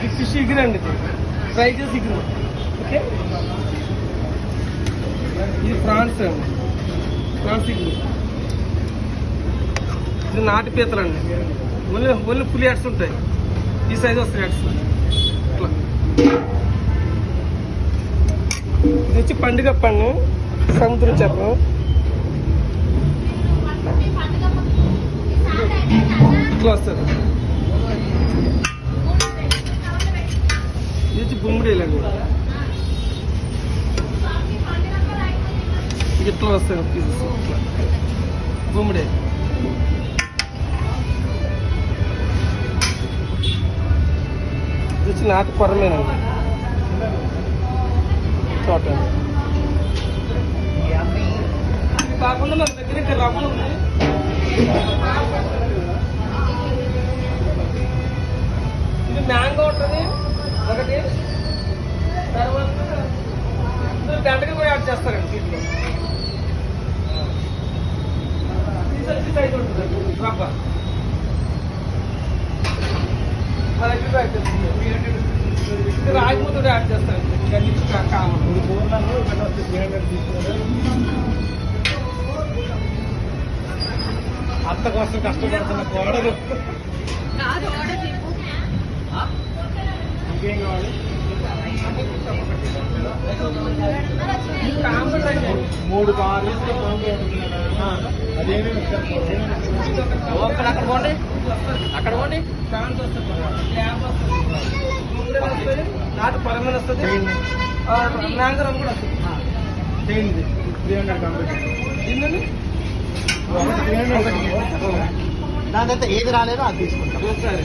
ఇది ఫిష్ ఇగురు అండి, ఫ్రై చేసి ఇగురు. ఓకే, ఇది ప్రాన్స్ అండి, ప్రాన్స్ ఇగురు. ఇది నాటి పీతలు అండి, ఓన్లీ ఫుల్ హెడ్స్ ఉంటాయి. ఈ సైజ్ వస్తాయి హెడ్స్ ఇట్లా. ఇది వచ్చి పండుగ పన్ను, సముద్రం చేప. ఇట్లా వస్తుంది. ఇది వచ్చి బొమ్మిడీలు అండి, ఇట్లా వస్తాయి పీసెస్. ఇట్లా బొమ్మిడే. ఇది వచ్చి నాటు కొరమేనండి, చోట. ఇది కాకుండా మన దగ్గర ఇంకా రవ్వ ఉంది. ఇది మ్యాంగో ఉంటుంది ఒకటి. తర్వాత గంటకి కూడా యాడ్ చేస్తారండి దీంట్లో. సైజ్ ఉంటుంది రవ్వ, మన దగ్గర యాడ్ చేస్తుంది. ఇది రాగిపోతూ యాడ్ చేస్తారండి, గంటకి కావాలి. అంత కోసం కష్టపడుతున్న కోడలు ఇంకేం కావాలి? 3 కావాలి. అదేమి అక్కడ పోండి, అక్కడ పోండి. నాటు పరమైన వస్తుంది, మ్యాంగో కూడా వస్తుంది. చేయండి 300 కంప్లీట్. ఏంటండి దాని తర్వాత ఏది రాలేదో అది తీసుకుంటాం. సరే.